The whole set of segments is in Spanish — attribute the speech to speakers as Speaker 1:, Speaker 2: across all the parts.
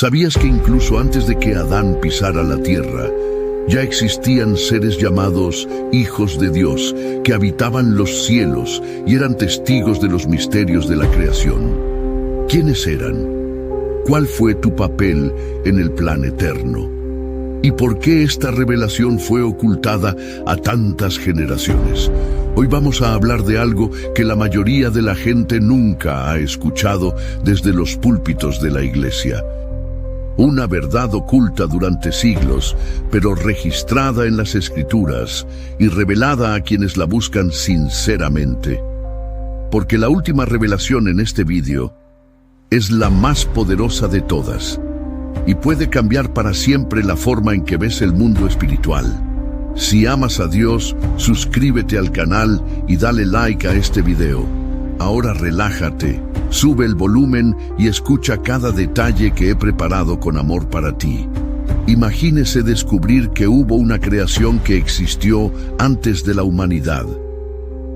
Speaker 1: ¿Sabías que incluso antes de que Adán pisara la tierra, ya existían seres llamados hijos de Dios que habitaban los cielos y eran testigos de los misterios de la creación? ¿Quiénes eran? ¿Cuál fue tu papel en el plan eterno? ¿Y por qué esta revelación fue ocultada a tantas generaciones? Hoy vamos a hablar de algo que la mayoría de la gente nunca ha escuchado desde los púlpitos de la iglesia. Una verdad oculta durante siglos, pero registrada en las Escrituras y revelada a quienes la buscan sinceramente. Porque la última revelación en este vídeo es la más poderosa de todas y puede cambiar para siempre la forma en que ves el mundo espiritual. Si amas a Dios, suscríbete al canal y dale like a este video. Ahora relájate, sube el volumen y escucha cada detalle que he preparado con amor para ti. Imagínese descubrir que hubo una creación que existió antes de la humanidad.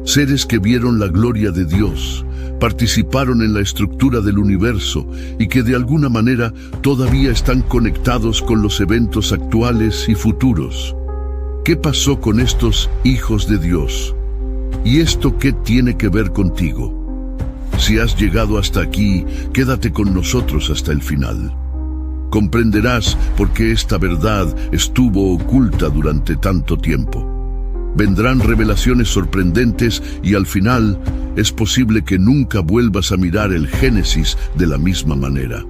Speaker 1: Seres que vieron la gloria de Dios, participaron en la estructura del universo y que de alguna manera todavía están conectados con los eventos actuales y futuros. ¿Qué pasó con estos hijos de Dios? ¿Y esto qué tiene que ver contigo? Si has llegado hasta aquí, quédate con nosotros hasta el final. Comprenderás por qué esta verdad estuvo oculta durante tanto tiempo. Vendrán revelaciones sorprendentes y al final es posible que nunca vuelvas a mirar el Génesis de la misma manera.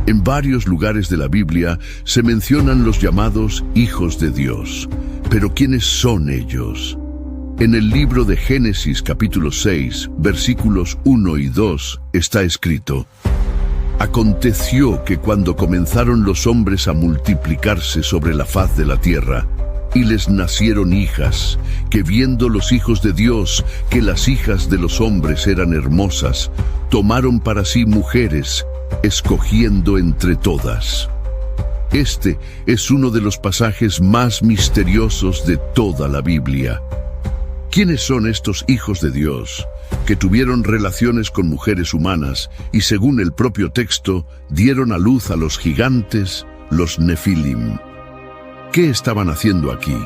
Speaker 1: En varios lugares de la Biblia se mencionan los llamados hijos de Dios. Pero ¿quiénes son ellos? En el libro de Génesis capítulo 6, versículos 1 y 2, está escrito: Aconteció que cuando comenzaron los hombres a multiplicarse sobre la faz de la tierra, y les nacieron hijas, que viendo los hijos de Dios que las hijas de los hombres eran hermosas, tomaron para sí mujeres, escogiendo entre todas. Este es uno de los pasajes más misteriosos de toda la Biblia. ¿Quiénes son estos hijos de Dios que tuvieron relaciones con mujeres humanas y, según el propio texto, dieron a luz a los gigantes, los Nefilim? ¿Qué estaban haciendo aquí?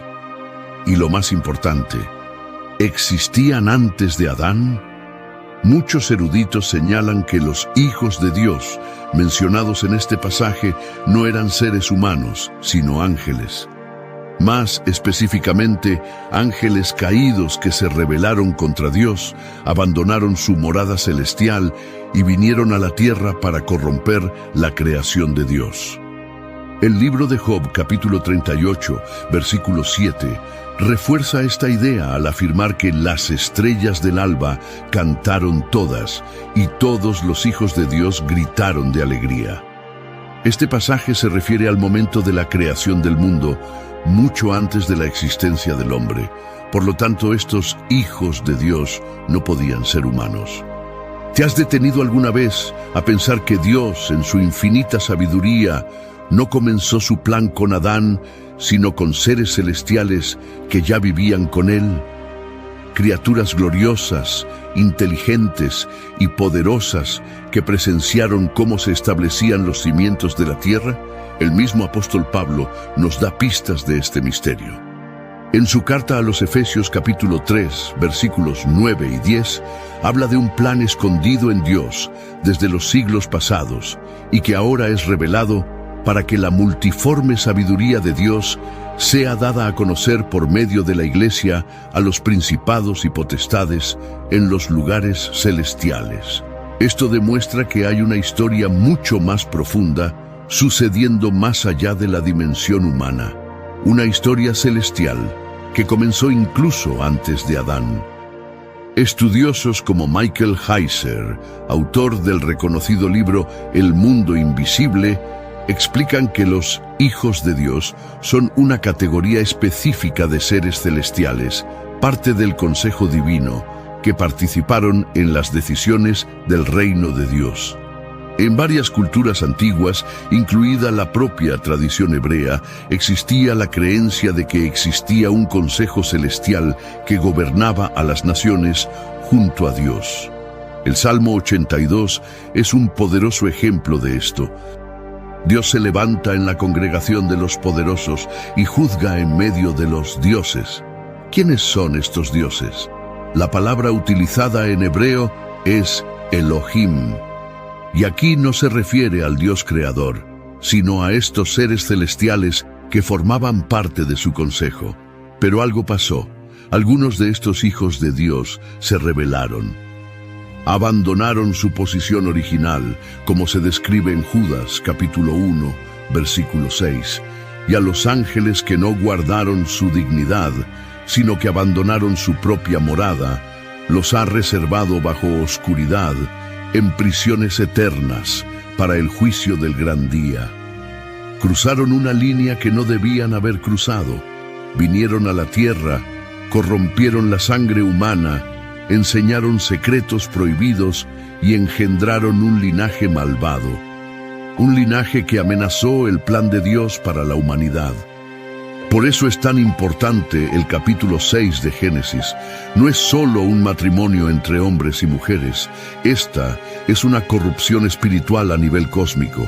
Speaker 1: Y lo más importante, ¿existían antes de Adán? Muchos eruditos señalan que los hijos de Dios mencionados en este pasaje no eran seres humanos, sino ángeles. Más específicamente, ángeles caídos que se rebelaron contra Dios, abandonaron su morada celestial y vinieron a la tierra para corromper la creación de Dios. El libro de Job, capítulo 38, versículo 7, refuerza esta idea al afirmar que las estrellas del alba cantaron todas y todos los hijos de Dios gritaron de alegría. Este pasaje se refiere al momento de la creación del mundo, mucho antes de la existencia del hombre. Por lo tanto, estos hijos de Dios no podían ser humanos. ¿Te has detenido alguna vez a pensar que Dios, en su infinita sabiduría, no comenzó su plan con Adán, sino con seres celestiales que ya vivían con él? Criaturas gloriosas, inteligentes y poderosas que presenciaron cómo se establecían los cimientos de la tierra. El mismo apóstol Pablo nos da pistas de este misterio. En su carta a los Efesios capítulo 3, versículos 9 y 10, habla de un plan escondido en Dios desde los siglos pasados y que ahora es revelado para que la multiforme sabiduría de Dios sea dada a conocer por medio de la Iglesia a los principados y potestades en los lugares celestiales. Esto demuestra que hay una historia mucho más profunda sucediendo más allá de la dimensión humana, una historia celestial que comenzó incluso antes de Adán. Estudiosos como Michael Heiser, autor del reconocido libro El Mundo Invisible, explican que los hijos de Dios son una categoría específica de seres celestiales, parte del consejo divino, que participaron en las decisiones del reino de Dios. En varias culturas antiguas, incluida la propia tradición hebrea, existía la creencia de que existía un consejo celestial que gobernaba a las naciones junto a Dios. El Salmo 82 es un poderoso ejemplo de esto. Dios se levanta en la congregación de los poderosos y juzga en medio de los dioses. ¿Quiénes son estos dioses? La palabra utilizada en hebreo es Elohim. Y aquí no se refiere al Dios creador, sino a estos seres celestiales que formaban parte de su consejo. Pero algo pasó. Algunos de estos hijos de Dios se rebelaron. Abandonaron su posición original, como se describe en Judas capítulo 1, versículo 6, y a los ángeles que no guardaron su dignidad, sino que abandonaron su propia morada, los ha reservado bajo oscuridad, en prisiones eternas, para el juicio del gran día. Cruzaron una línea que no debían haber cruzado, vinieron a la tierra, corrompieron la sangre humana, enseñaron secretos prohibidos y engendraron un linaje malvado, un linaje que amenazó el plan de Dios para la humanidad. Por eso es tan importante el capítulo 6 de Génesis. No es solo un matrimonio entre hombres y mujeres, esta es una corrupción espiritual a nivel cósmico.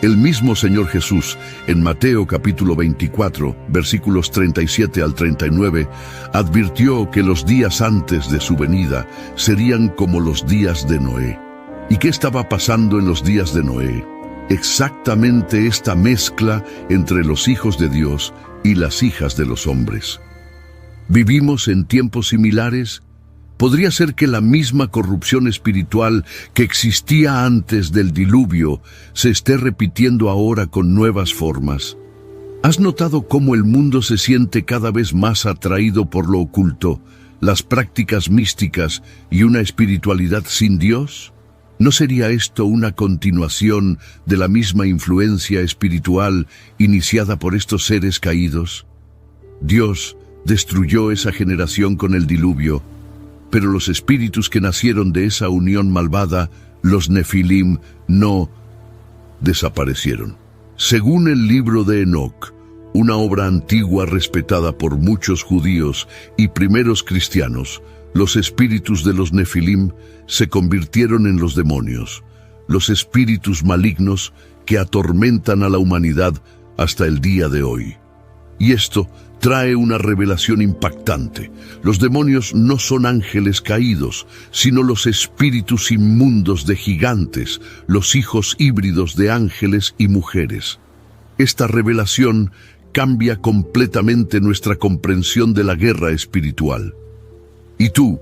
Speaker 1: El mismo Señor Jesús, en Mateo capítulo 24, versículos 37 al 39, advirtió que los días antes de su venida serían como los días de Noé. ¿Y qué estaba pasando en los días de Noé? Exactamente esta mezcla entre los hijos de Dios y las hijas de los hombres. ¿Vivimos en tiempos similares? ¿Podría ser que la misma corrupción espiritual que existía antes del diluvio se esté repitiendo ahora con nuevas formas? ¿Has notado cómo el mundo se siente cada vez más atraído por lo oculto, las prácticas místicas y una espiritualidad sin Dios? ¿No sería esto una continuación de la misma influencia espiritual iniciada por estos seres caídos? Dios destruyó esa generación con el diluvio, pero los espíritus que nacieron de esa unión malvada, los Nefilim, no desaparecieron. Según el libro de Enoc, una obra antigua respetada por muchos judíos y primeros cristianos, los espíritus de los Nefilim se convirtieron en los demonios, los espíritus malignos que atormentan a la humanidad hasta el día de hoy. Y esto trae una revelación impactante. Los demonios no son ángeles caídos, sino los espíritus inmundos de gigantes, los hijos híbridos de ángeles y mujeres. Esta revelación cambia completamente nuestra comprensión de la guerra espiritual. ¿Y tú?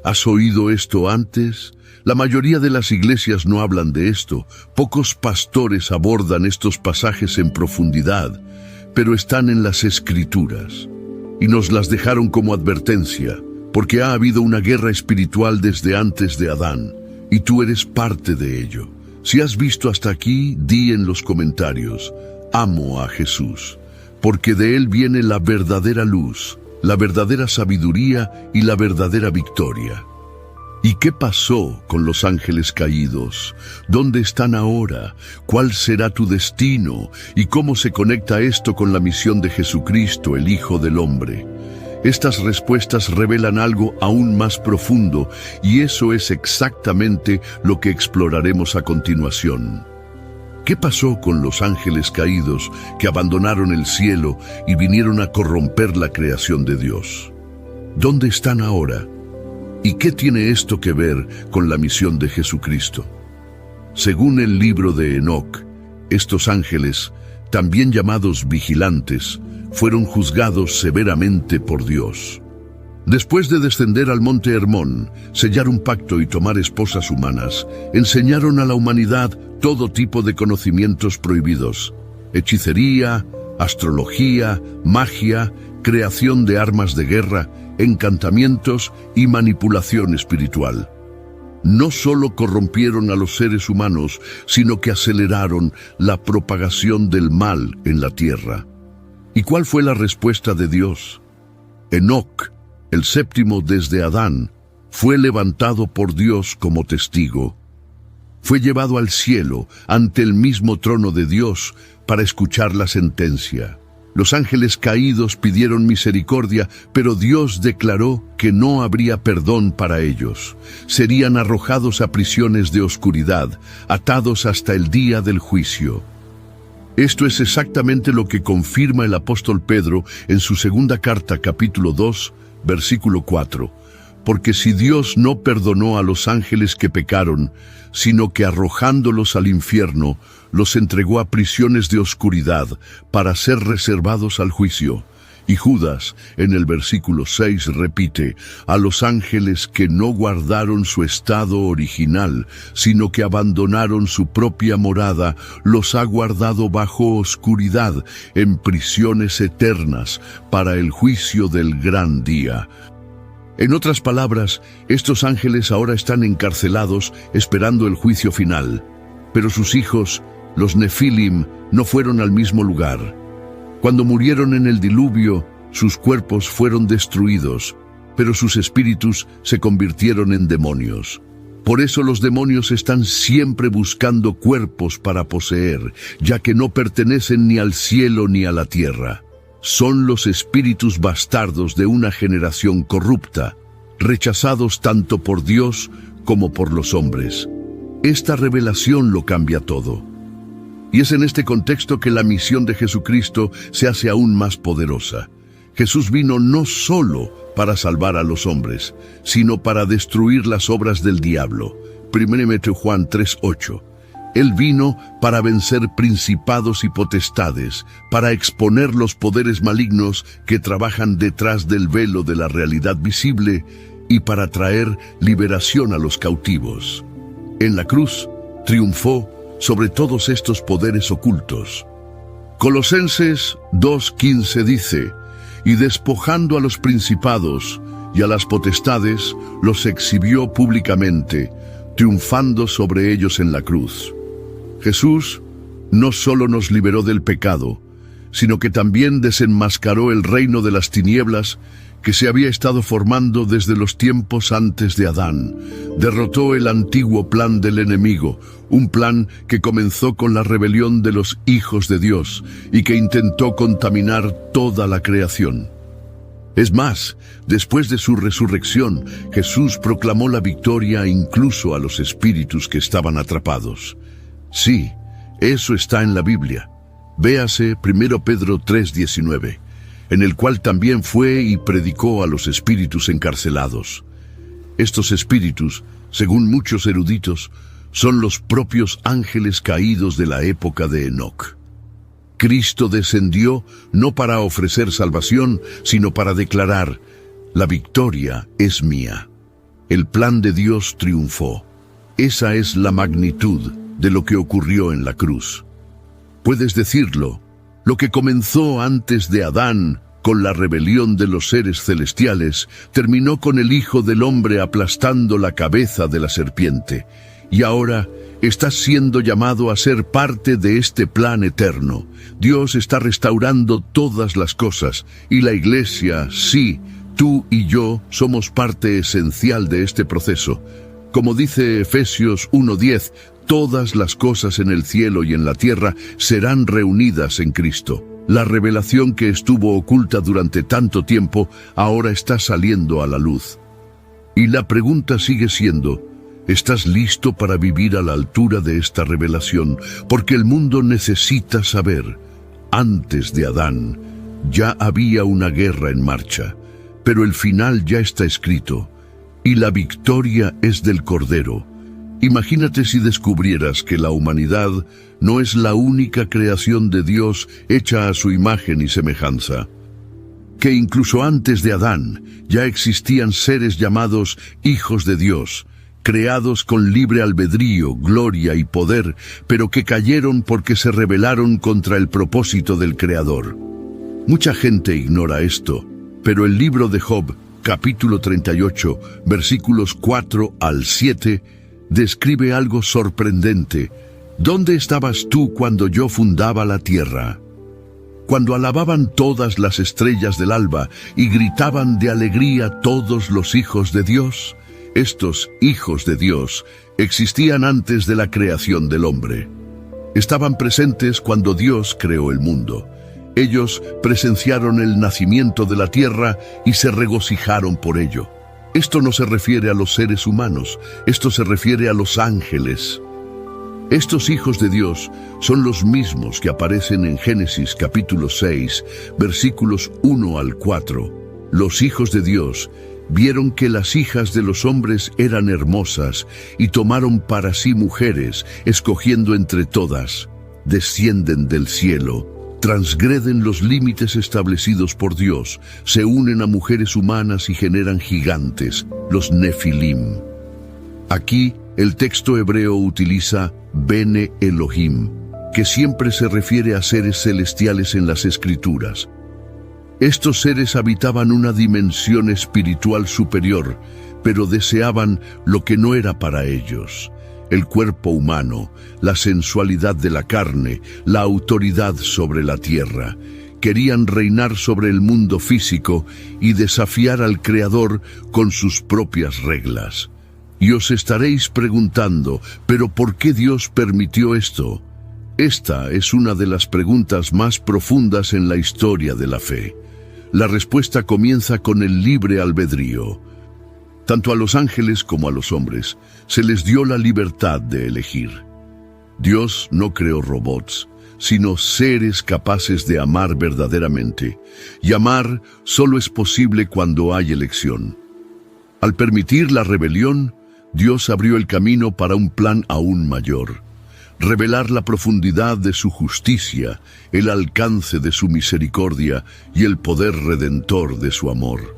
Speaker 1: ¿Has oído esto antes? La mayoría de las iglesias no hablan de esto. Pocos pastores abordan estos pasajes en profundidad, pero están en las Escrituras, y nos las dejaron como advertencia, porque ha habido una guerra espiritual desde antes de Adán, y tú eres parte de ello. Si has visto hasta aquí, di en los comentarios, amo a Jesús, porque de Él viene la verdadera luz, la verdadera sabiduría y la verdadera victoria. ¿Y qué pasó con los ángeles caídos? ¿Dónde están ahora? ¿Cuál será tu destino? ¿Y cómo se conecta esto con la misión de Jesucristo, el Hijo del Hombre? Estas respuestas revelan algo aún más profundo, y eso es exactamente lo que exploraremos a continuación. ¿Qué pasó con los ángeles caídos que abandonaron el cielo y vinieron a corromper la creación de Dios? ¿Dónde están ahora? ¿Y qué tiene esto que ver con la misión de Jesucristo? Según el libro de Enoc, estos ángeles, también llamados vigilantes, fueron juzgados severamente por Dios. Después de descender al monte Hermón, sellar un pacto y tomar esposas humanas, enseñaron a la humanidad todo tipo de conocimientos prohibidos: hechicería, astrología, magia, creación de armas de guerra, encantamientos y manipulación espiritual. No solo corrompieron a los seres humanos, sino que aceleraron la propagación del mal en la tierra. ¿Y cuál fue la respuesta de Dios? Enoc, el séptimo desde Adán, fue levantado por Dios como testigo. Fue llevado al cielo ante el mismo trono de Dios para escuchar la sentencia. Los ángeles caídos pidieron misericordia, pero Dios declaró que no habría perdón para ellos. Serían arrojados a prisiones de oscuridad, atados hasta el día del juicio. Esto es exactamente lo que confirma el apóstol Pedro en su segunda carta, capítulo 2, versículo 4. Porque si Dios no perdonó a los ángeles que pecaron, sino que arrojándolos al infierno, los entregó a prisiones de oscuridad para ser reservados al juicio. Y Judas, en el versículo 6, repite, a los ángeles que no guardaron su estado original, sino que abandonaron su propia morada, los ha guardado bajo oscuridad, en prisiones eternas, para el juicio del gran día. En otras palabras, estos ángeles ahora están encarcelados esperando el juicio final. Pero sus hijos, los Nefilim, no fueron al mismo lugar. Cuando murieron en el diluvio, sus cuerpos fueron destruidos, pero sus espíritus se convirtieron en demonios. Por eso los demonios están siempre buscando cuerpos para poseer, ya que no pertenecen ni al cielo ni a la tierra. Son los espíritus bastardos de una generación corrupta, rechazados tanto por Dios como por los hombres. Esta revelación lo cambia todo. Y es en este contexto que la misión de Jesucristo se hace aún más poderosa. Jesús vino no solo para salvar a los hombres, sino para destruir las obras del diablo. 1 Juan 3:8. Él vino para vencer principados y potestades, para exponer los poderes malignos que trabajan detrás del velo de la realidad visible y para traer liberación a los cautivos. En la cruz, triunfó sobre todos estos poderes ocultos. Colosenses 2:15 dice, y despojando a los principados y a las potestades, los exhibió públicamente, triunfando sobre ellos en la cruz. Jesús no solo nos liberó del pecado, sino que también desenmascaró el reino de las tinieblas que se había estado formando desde los tiempos antes de Adán. Derrotó el antiguo plan del enemigo, un plan que comenzó con la rebelión de los hijos de Dios y que intentó contaminar toda la creación. Es más, después de su resurrección, Jesús proclamó la victoria incluso a los espíritus que estaban atrapados. Sí, eso está en la Biblia. Véase 1 Pedro 3:19. En el cual también fue y predicó a los espíritus encarcelados. Estos espíritus, según muchos eruditos, son los propios ángeles caídos de la época de Enoc. Cristo descendió no para ofrecer salvación, sino para declarar, la victoria es mía. El plan de Dios triunfó. Esa es la magnitud de lo que ocurrió en la cruz. Puedes decirlo. Lo que comenzó antes de Adán, con la rebelión de los seres celestiales, terminó con el Hijo del Hombre aplastando la cabeza de la serpiente. Y ahora estás siendo llamado a ser parte de este plan eterno. Dios está restaurando todas las cosas, y la Iglesia, sí, tú y yo somos parte esencial de este proceso. Como dice Efesios 1:10, todas las cosas en el cielo y en la tierra serán reunidas en Cristo. La revelación que estuvo oculta durante tanto tiempo ahora está saliendo a la luz. Y la pregunta sigue siendo, ¿estás listo para vivir a la altura de esta revelación? Porque el mundo necesita saber, antes de Adán, ya había una guerra en marcha, pero el final ya está escrito, y la victoria es del Cordero. Imagínate si descubrieras que la humanidad no es la única creación de Dios hecha a su imagen y semejanza. Que incluso antes de Adán ya existían seres llamados hijos de Dios, creados con libre albedrío, gloria y poder, pero que cayeron porque se rebelaron contra el propósito del Creador. Mucha gente ignora esto, pero el libro de Job, capítulo 38, versículos 4 al 7, describe algo sorprendente. ¿Dónde estabas tú cuando yo fundaba la tierra? Cuando alababan todas las estrellas del alba y gritaban de alegría todos los hijos de Dios. Estos hijos de Dios existían antes de la creación del hombre. Estaban presentes cuando Dios creó el mundo. Ellos presenciaron el nacimiento de la tierra y se regocijaron por ello. Esto no se refiere a los seres humanos, esto se refiere a los ángeles. Estos hijos de Dios son los mismos que aparecen en Génesis capítulo 6, versículos 1 al 4. Los hijos de Dios vieron que las hijas de los hombres eran hermosas y tomaron para sí mujeres, escogiendo entre todas. Descienden del cielo, transgreden los límites establecidos por Dios, se unen a mujeres humanas y generan gigantes, los Nefilim. Aquí, el texto hebreo utiliza Bene Elohim, que siempre se refiere a seres celestiales en las Escrituras. Estos seres habitaban una dimensión espiritual superior, pero deseaban lo que no era para ellos: el cuerpo humano, la sensualidad de la carne, la autoridad sobre la tierra. Querían reinar sobre el mundo físico y desafiar al Creador con sus propias reglas. Y os estaréis preguntando, ¿pero por qué Dios permitió esto? Esta es una de las preguntas más profundas en la historia de la fe. La respuesta comienza con el libre albedrío. Tanto a los ángeles como a los hombres se les dio la libertad de elegir. Dios no creó robots, sino seres capaces de amar verdaderamente. Y amar solo es posible cuando hay elección. Al permitir la rebelión, Dios abrió el camino para un plan aún mayor: revelar la profundidad de su justicia, el alcance de su misericordia y el poder redentor de su amor.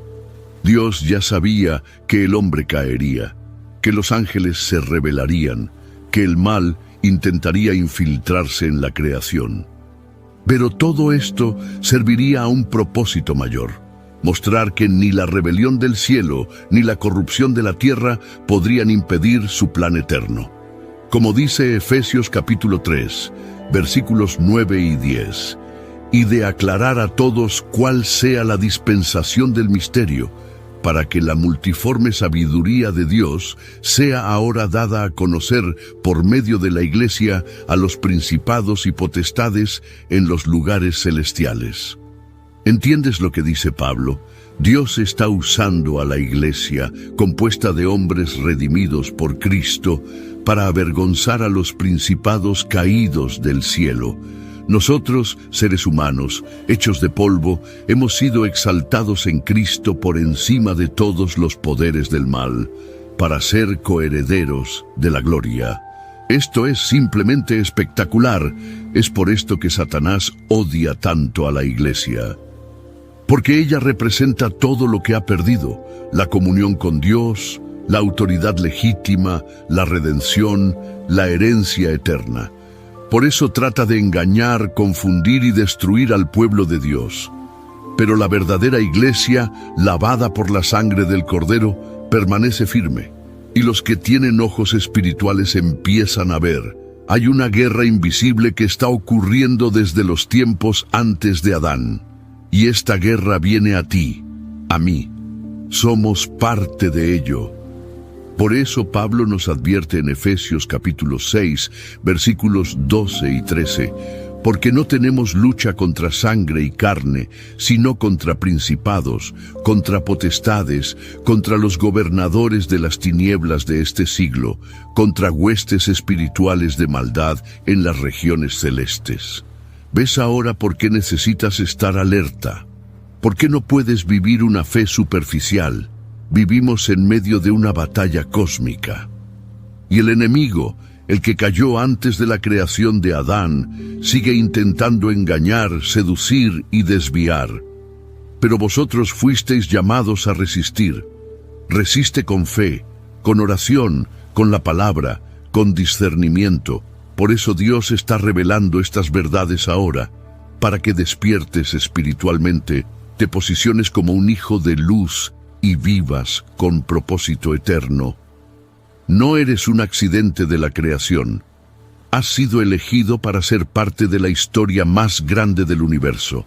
Speaker 1: Dios ya sabía que el hombre caería, que los ángeles se rebelarían, que el mal intentaría infiltrarse en la creación. Pero todo esto serviría a un propósito mayor: mostrar que ni la rebelión del cielo ni la corrupción de la tierra podrían impedir su plan eterno. Como dice Efesios capítulo 3, versículos 9 y 10, y de aclarar a todos cuál sea la dispensación del misterio, para que la multiforme sabiduría de Dios sea ahora dada a conocer por medio de la Iglesia a los principados y potestades en los lugares celestiales. ¿Entiendes lo que dice Pablo? Dios está usando a la Iglesia, compuesta de hombres redimidos por Cristo, para avergonzar a los principados caídos del cielo. Nosotros, seres humanos, hechos de polvo, hemos sido exaltados en Cristo por encima de todos los poderes del mal, para ser coherederos de la gloria. Esto es simplemente espectacular. Es por esto que Satanás odia tanto a la Iglesia. Porque ella representa todo lo que ha perdido: la comunión con Dios, la autoridad legítima, la redención, la herencia eterna. Por eso trata de engañar, confundir y destruir al pueblo de Dios. Pero la verdadera Iglesia, lavada por la sangre del Cordero, permanece firme. Y los que tienen ojos espirituales empiezan a ver. Hay una guerra invisible que está ocurriendo desde los tiempos antes de Adán. Y esta guerra viene a ti, a mí. Somos parte de ello. Por eso Pablo nos advierte en Efesios capítulo 6, versículos 12 y 13, porque no tenemos lucha contra sangre y carne, sino contra principados, contra potestades, contra los gobernadores de las tinieblas de este siglo, contra huestes espirituales de maldad en las regiones celestes. ¿Ves ahora por qué necesitas estar alerta? ¿Por qué no puedes vivir una fe superficial? Vivimos en medio de una batalla cósmica. Y el enemigo, el que cayó antes de la creación de Adán, sigue intentando engañar, seducir y desviar. Pero vosotros fuisteis llamados a resistir. Resiste con fe, con oración, con la palabra, con discernimiento. Por eso Dios está revelando estas verdades ahora, para que despiertes espiritualmente, te posiciones como un hijo de luz y vivas con propósito eterno. No eres un accidente de la creación. Has sido elegido para ser parte de la historia más grande del universo.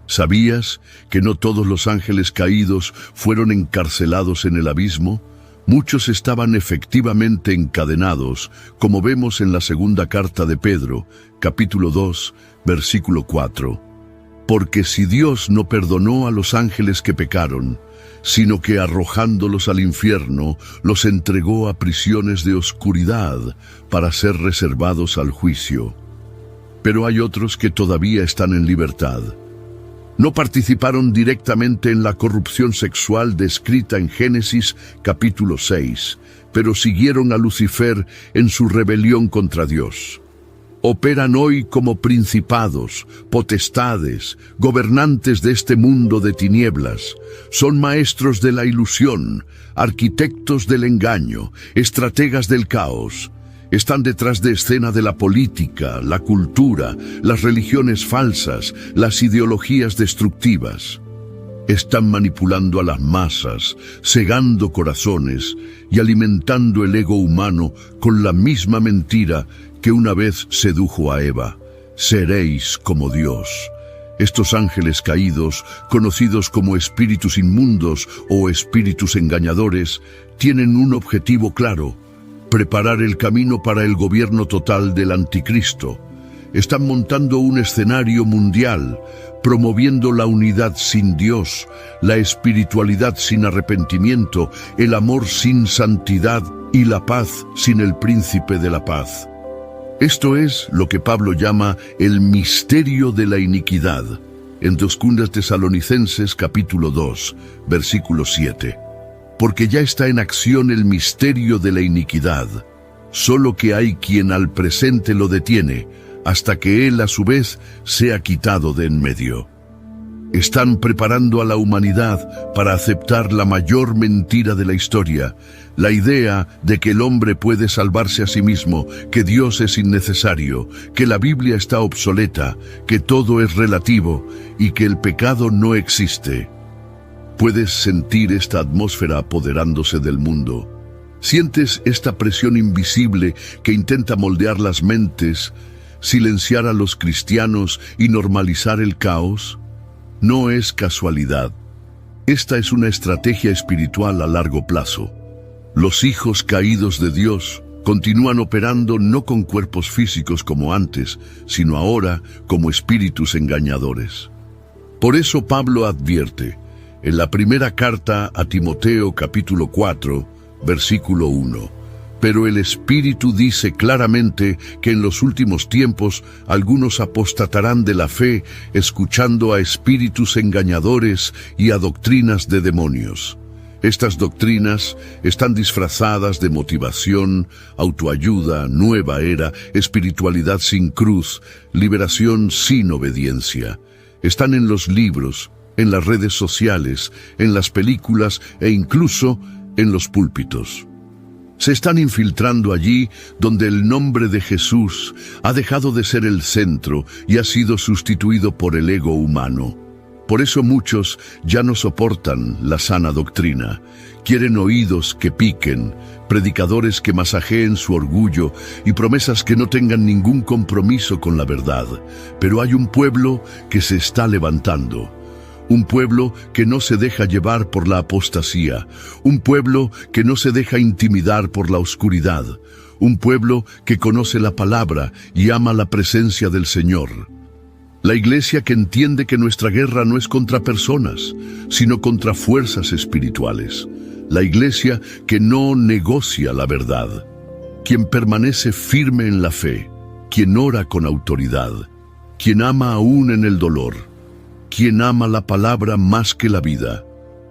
Speaker 1: ¿Sabías que no todos los ángeles caídos fueron encarcelados en el abismo? Muchos estaban efectivamente encadenados, como vemos en la segunda carta de Pedro, capítulo 2, versículo 4. Porque si Dios no perdonó a los ángeles que pecaron, sino que arrojándolos al infierno, los entregó a prisiones de oscuridad para ser reservados al juicio. Pero hay otros que todavía están en libertad. No participaron directamente en la corrupción sexual descrita en Génesis capítulo 6, pero siguieron a Lucifer en su rebelión contra Dios. Operan hoy como principados, potestades, gobernantes de este mundo de tinieblas. Son maestros de la ilusión, arquitectos del engaño, estrategas del caos. Están detrás de escena de la política, la cultura, las religiones falsas, las ideologías destructivas. Están manipulando a las masas, cegando corazones y alimentando el ego humano con la misma mentira que una vez sedujo a Eva: seréis como Dios. Estos ángeles caídos, conocidos como espíritus inmundos o espíritus engañadores, tienen un objetivo claro: preparar el camino para el gobierno total del anticristo. Están montando un escenario mundial, promoviendo la unidad sin Dios, la espiritualidad sin arrepentimiento, el amor sin santidad y la paz sin el príncipe de la paz. Esto es lo que Pablo llama el misterio de la iniquidad, en 2 Tesalonicenses capítulo 2, versículo 7. Porque ya está en acción el misterio de la iniquidad, solo que hay quien al presente lo detiene, hasta que él a su vez sea quitado de en medio. Están preparando a la humanidad para aceptar la mayor mentira de la historia, la idea de que el hombre puede salvarse a sí mismo, que Dios es innecesario, que la Biblia está obsoleta, que todo es relativo y que el pecado no existe. Puedes sentir esta atmósfera apoderándose del mundo. ¿Sientes esta presión invisible que intenta moldear las mentes, silenciar a los cristianos y normalizar el caos? No es casualidad. Esta es una estrategia espiritual a largo plazo. Los hijos caídos de Dios continúan operando no con cuerpos físicos como antes, sino ahora como espíritus engañadores. Por eso Pablo advierte, en la primera carta a Timoteo capítulo 4, versículo 1, pero el Espíritu dice claramente que en los últimos tiempos algunos apostatarán de la fe, escuchando a espíritus engañadores y a doctrinas de demonios. Estas doctrinas están disfrazadas de motivación, autoayuda, nueva era, espiritualidad sin cruz, liberación sin obediencia. Están en los libros, en las redes sociales, en las películas e incluso en los púlpitos. Se están infiltrando allí donde el nombre de Jesús ha dejado de ser el centro y ha sido sustituido por el ego humano. Por eso muchos ya no soportan la sana doctrina. Quieren oídos que piquen, predicadores que masajeen su orgullo y promesas que no tengan ningún compromiso con la verdad. Pero hay un pueblo que se está levantando. Un pueblo que no se deja llevar por la apostasía, un pueblo que no se deja intimidar por la oscuridad, un pueblo que conoce la palabra y ama la presencia del Señor. La iglesia que entiende que nuestra guerra no es contra personas, sino contra fuerzas espirituales. La iglesia que no negocia la verdad, quien permanece firme en la fe, quien ora con autoridad, quien ama aún en el dolor, quien ama la palabra más que la vida.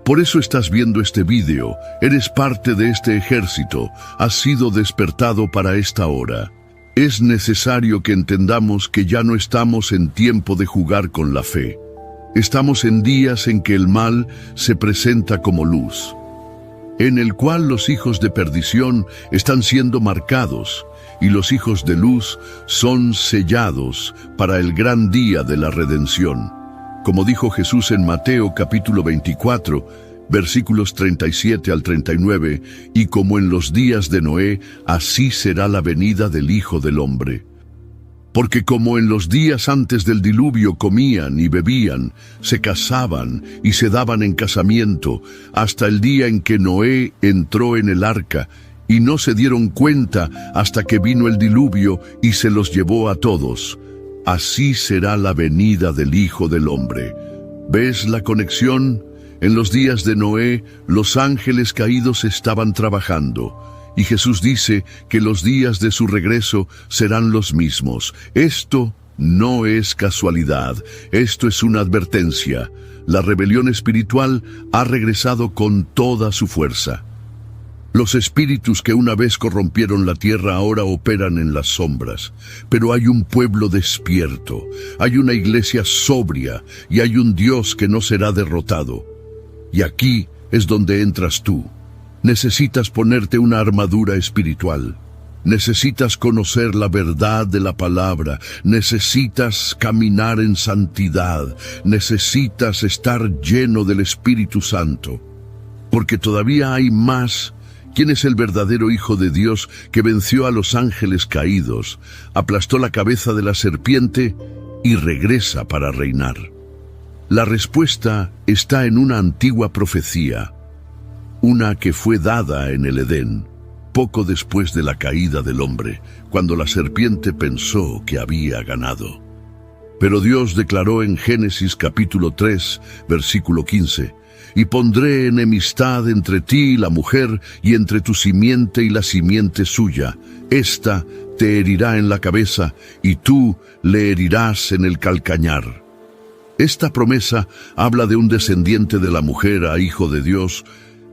Speaker 1: Por eso estás viendo este video, eres parte de este ejército, has sido despertado para esta hora. Es necesario que entendamos que ya no estamos en tiempo de jugar con la fe. Estamos en días en que el mal se presenta como luz, en el cual los hijos de perdición están siendo marcados y los hijos de luz son sellados para el gran día de la redención. Como dijo Jesús en Mateo capítulo 24, versículos 37 al 39, y como en los días de Noé, así será la venida del Hijo del Hombre. Porque como en los días antes del diluvio comían y bebían, se casaban y se daban en casamiento, hasta el día en que Noé entró en el arca, y no se dieron cuenta hasta que vino el diluvio y se los llevó a todos. Así será la venida del Hijo del Hombre. ¿Ves la conexión? En los días de Noé, los ángeles caídos estaban trabajando, y Jesús dice que los días de su regreso serán los mismos. Esto no es casualidad, esto es una advertencia. La rebelión espiritual ha regresado con toda su fuerza. Los espíritus que una vez corrompieron la tierra ahora operan en las sombras, pero hay un pueblo despierto, hay una iglesia sobria y hay un Dios que no será derrotado. Y aquí es donde entras tú. Necesitas ponerte una armadura espiritual. Necesitas conocer la verdad de la palabra, necesitas caminar en santidad, necesitas estar lleno del Espíritu Santo. Porque todavía hay más. ¿Quién es el verdadero Hijo de Dios que venció a los ángeles caídos, aplastó la cabeza de la serpiente y regresa para reinar? La respuesta está en una antigua profecía, una que fue dada en el Edén, poco después de la caída del hombre, cuando la serpiente pensó que había ganado. Pero Dios declaró en Génesis capítulo 3, versículo 15, «Y pondré enemistad entre ti y la mujer, y entre tu simiente y la simiente suya. Esta te herirá en la cabeza, y tú le herirás en el calcañar». Esta promesa habla de un descendiente de la mujer a hijo de Dios,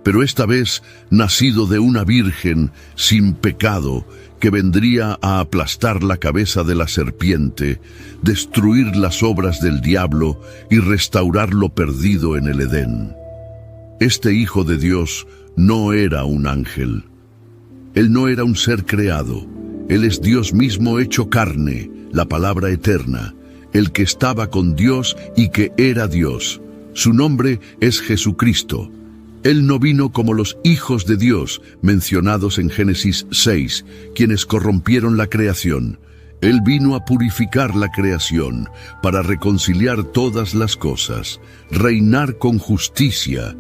Speaker 1: pero esta vez nacido de una virgen sin pecado, que vendría a aplastar la cabeza de la serpiente, destruir las obras del diablo y restaurar lo perdido en el Edén. Este Hijo de Dios no era un ángel. Él no era un ser creado. Él es Dios mismo hecho carne, la palabra eterna, el que estaba con Dios y que era Dios. Su nombre es Jesucristo. Él no vino como los hijos de Dios, mencionados en Génesis 6, quienes corrompieron la creación. Él vino a purificar la creación, para reconciliar todas las cosas, reinar con justicia.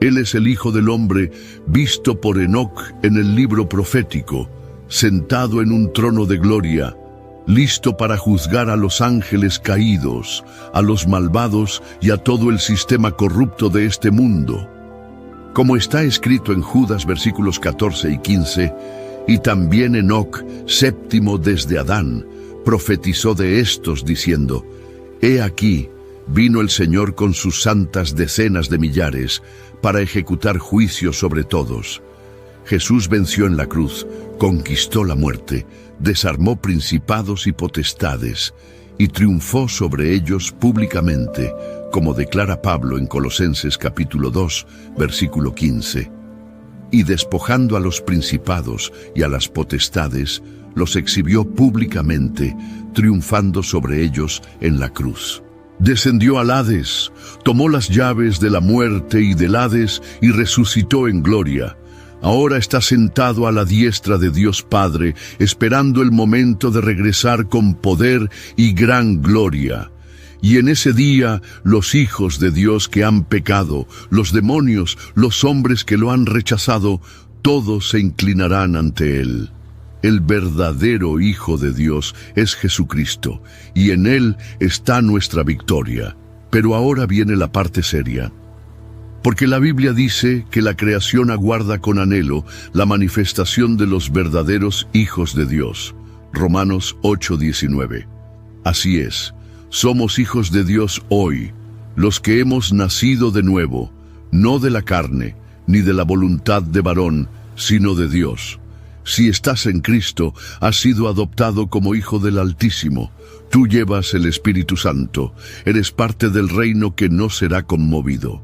Speaker 1: Él es el Hijo del Hombre, visto por Enoc en el libro profético, sentado en un trono de gloria, listo para juzgar a los ángeles caídos, a los malvados y a todo el sistema corrupto de este mundo. Como está escrito en Judas versículos 14 y 15, y también Enoc, séptimo desde Adán, profetizó de estos diciendo, «He aquí, vino el Señor con sus santas decenas de millares, para ejecutar juicio sobre todos». Jesús venció en la cruz, conquistó la muerte, desarmó principados y potestades, y triunfó sobre ellos públicamente, como declara Pablo en Colosenses capítulo 2, versículo 15. Y despojando a los principados y a las potestades, los exhibió públicamente, triunfando sobre ellos en la cruz. Descendió al Hades, tomó las llaves de la muerte y del Hades y resucitó en gloria. Ahora está sentado a la diestra de Dios Padre, esperando el momento de regresar con poder y gran gloria. Y en ese día, los hijos de Dios que han pecado, los demonios, los hombres que lo han rechazado, todos se inclinarán ante Él. El verdadero Hijo de Dios es Jesucristo, y en Él está nuestra victoria. Pero ahora viene la parte seria. Porque la Biblia dice que la creación aguarda con anhelo la manifestación de los verdaderos hijos de Dios. Romanos 8:19. Así es, somos hijos de Dios hoy, los que hemos nacido de nuevo, no de la carne, ni de la voluntad de varón, sino de Dios. Si estás en Cristo, has sido adoptado como hijo del Altísimo. Tú llevas el Espíritu Santo, eres parte del reino que no será conmovido.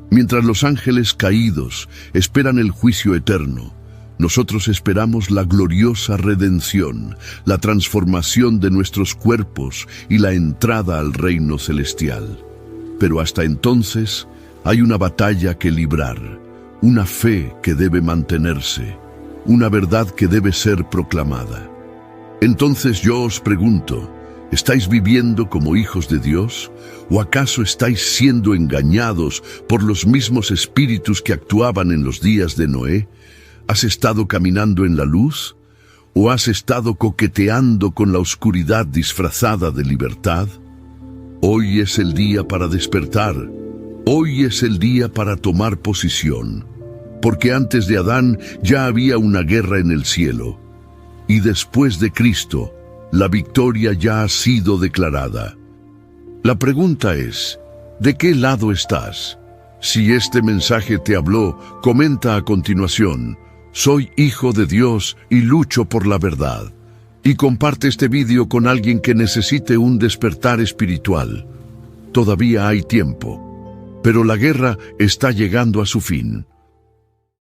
Speaker 1: Mientras los ángeles caídos esperan el juicio eterno, nosotros esperamos la gloriosa redención, la transformación de nuestros cuerpos y la entrada al reino celestial. Pero hasta entonces hay una batalla que librar, una fe que debe mantenerse, una verdad que debe ser proclamada. Entonces yo os pregunto, ¿estáis viviendo como hijos de Dios? ¿O acaso estáis siendo engañados por los mismos espíritus que actuaban en los días de Noé? ¿Has estado caminando en la luz? ¿O has estado coqueteando con la oscuridad disfrazada de libertad? Hoy es el día para despertar. Hoy es el día para tomar posición, porque antes de Adán ya había una guerra en el cielo, y después de Cristo, la victoria ya ha sido declarada. La pregunta es, ¿de qué lado estás? Si este mensaje te habló, comenta a continuación, soy hijo de Dios y lucho por la verdad. Y comparte este vídeo con alguien que necesite un despertar espiritual. Todavía hay tiempo, pero la guerra está llegando a su fin.